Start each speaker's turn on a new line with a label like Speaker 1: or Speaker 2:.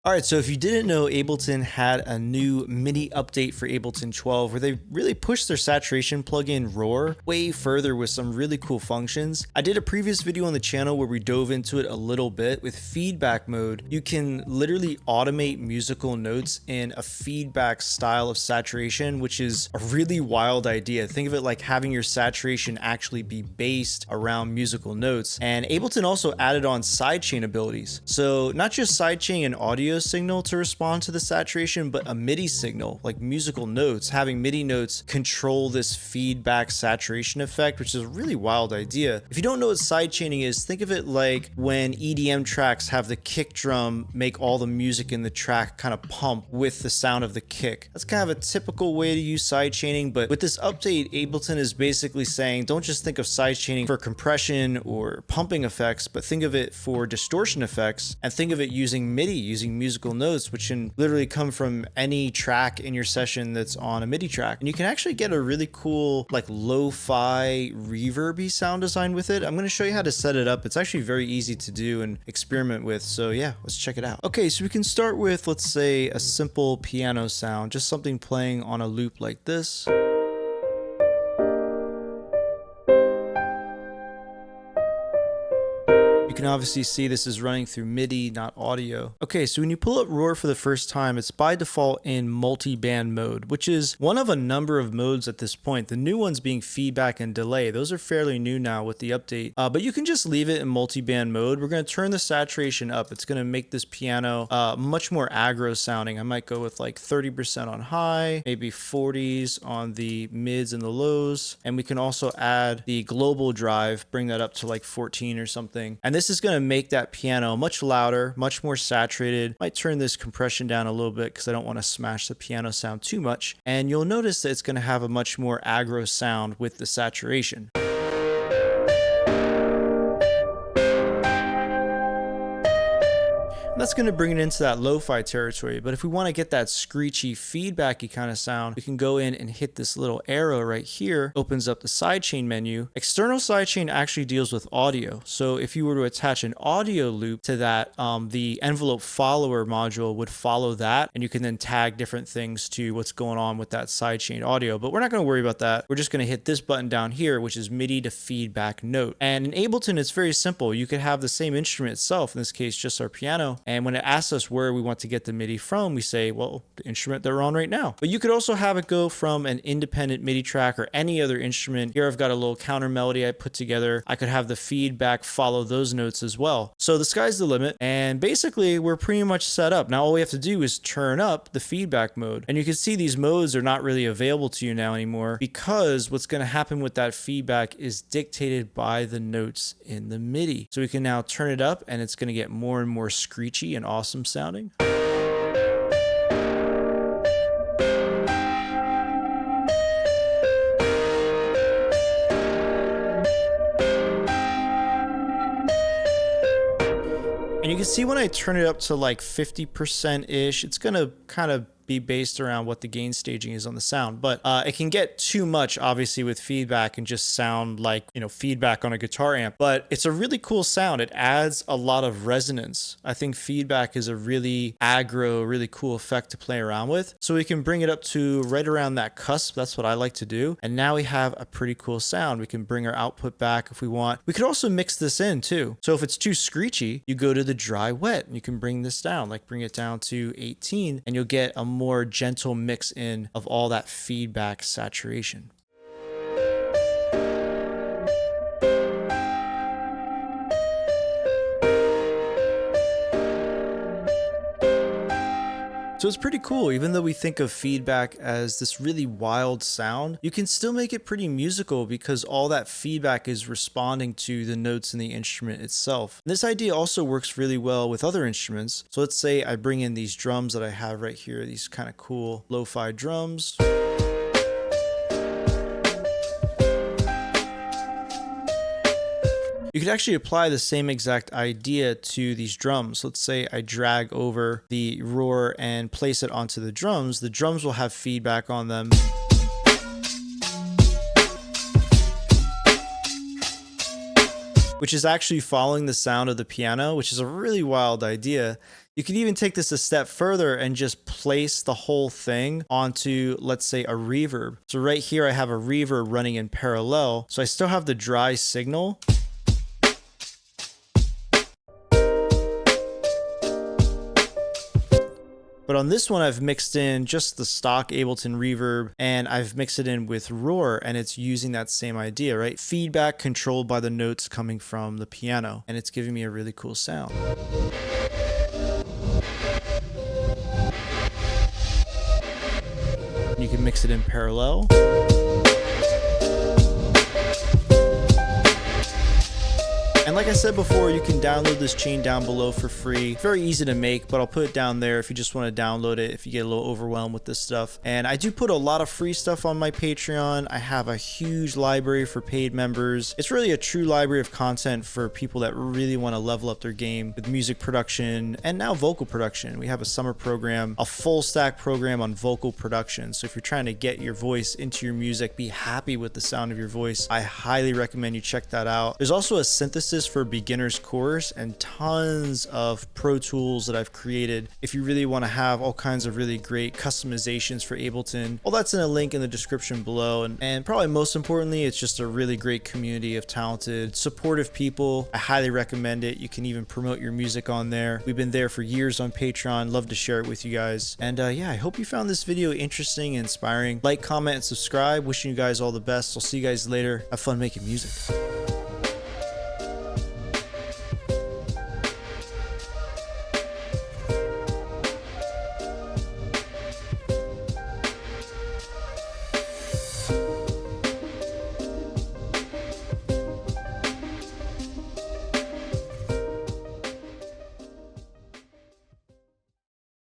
Speaker 1: All right, so if you didn't know, Ableton had a new MIDI update for Ableton 12 where they really pushed their saturation plugin Roar way further with some really cool functions. I did a previous video on the channel where we dove into it a little bit. With feedback mode, you can literally automate musical notes in a feedback style of saturation, which is a really wild idea. Think of it like having your saturation actually be based around musical notes. And Ableton also added on sidechain abilities. So not just sidechain and audio signal to respond to the saturation, but a MIDI signal like musical notes, having MIDI notes control this feedback saturation effect, which is a really wild idea. If you don't know what sidechaining is, think of it like when EDM tracks have the kick drum make all the music in the track kind of pump with the sound of the kick. That's kind of a typical way to use sidechaining, but with this update, Ableton is basically saying don't just think of sidechaining for compression or pumping effects, but think of it for distortion effects, and think of it using MIDI, using musical notes, which can literally come from any track in your session that's on a MIDI track. And you can actually get a really cool like lo-fi reverby sound design with it. I'm going to show you how to set it up. It's actually very easy to do and experiment with. So yeah, let's check it out. Okay, so we can start with, let's say, a simple piano sound, just something playing on a loop like this. You can obviously see this is running through MIDI, not audio. Okay, so when you pull up Roar for the first time, it's by default in multi-band mode, which is one of a number of modes at this point. The new ones being feedback and delay. Those are fairly new now with the update, but you can just leave it in multi-band mode. We're going to turn the saturation up. It's going to make this piano much more aggro sounding. I might go with like 30% on high, maybe 40s on the mids and the lows. And we can also add the global drive, bring that up to like 14 or something. And this is going to make that piano much louder, much more saturated. Might turn this compression down a little bit because I don't want to smash the piano sound too much. And you'll notice that it's going to have a much more aggro sound with the saturation. That's going to bring it into that lo-fi territory. But if we want to get that screechy, feedbacky kind of sound, we can go in and hit this little arrow right here, opens up the sidechain menu. External sidechain actually deals with audio. So if you were to attach an audio loop to that, the envelope follower module would follow that, and you can then tag different things to what's going on with that sidechain audio. But we're not going to worry about that. We're just going to hit this button down here, which is MIDI to feedback note. And in Ableton, it's very simple. You could have the same instrument itself, in this case, just our piano. And when it asks us where we want to get the MIDI from, we say, well, the instrument that we're on right now. But you could also have it go from an independent MIDI track or any other instrument. Here I've got a little counter melody I put together. I could have the feedback follow those notes as well. So the sky's the limit. And basically, we're pretty much set up. Now all we have to do is turn up the feedback mode. And you can see these modes are not really available to you now anymore, because what's going to happen with that feedback is dictated by the notes in the MIDI. So we can now turn it up, and it's going to get more and more screechy and awesome sounding. And you can see when I turn it up to like 50%-ish, it's going to kind of be based around what the gain staging is on the sound. But it can get too much, obviously, with feedback and just sound like, you know, feedback on a guitar amp. But it's a really cool sound. It adds a lot of resonance. I think feedback is a really aggro, really cool effect to play around with. So we can bring it up to right around that cusp. That's what I like to do. And now we have a pretty cool sound. We can bring our output back if we want. We could also mix this in too. So if it's too screechy, you go to the dry wet and you can bring this down, like bring it down to 18, and you'll get a more gentle mix in of all that feedback saturation. So it's pretty cool. Even though we think of feedback as this really wild sound, you can still make it pretty musical because all that feedback is responding to the notes in the instrument itself. And this idea also works really well with other instruments. So let's say I bring in these drums that I have right here, these kind of cool lo-fi drums. You could actually apply the same exact idea to these drums. Let's say I drag over the roar and place it onto the drums. The drums will have feedback on them. Which is actually following the sound of the piano, which is a really wild idea. You could even take this a step further and just place the whole thing onto, let's say, a reverb. So right here, I have a reverb running in parallel. So I still have the dry signal. But on this one, I've mixed in just the stock Ableton reverb, and I've mixed it in with roar, and it's using that same idea, right? Feedback controlled by the notes coming from the piano, and it's giving me a really cool sound. You can mix it in parallel. And like I said before, you can download this chain down below for free. Very easy to make, but I'll put it down there if you just want to download it, if you get a little overwhelmed with this stuff. And I do put a lot of free stuff on my Patreon. I have a huge library for paid members. It's really a true library of content for people that really want to level up their game with music production and now vocal production. We have a summer program, a full stack program on vocal production. So if you're trying to get your voice into your music, be happy with the sound of your voice, I highly recommend you check that out. There's also a synthesis for beginners course and tons of pro tools that I've created if you really want to have all kinds of really great customizations for Ableton. All that's in a link in the description below, and probably most importantly, it's just a really great community of talented, supportive people. I highly recommend it. You can even promote your music on there. We've been there for years on Patreon. Love to share it with you guys. And yeah, I hope you found this video interesting and inspiring. Like, comment, and subscribe. Wishing you guys all the best. I'll see you guys later. Have fun making music.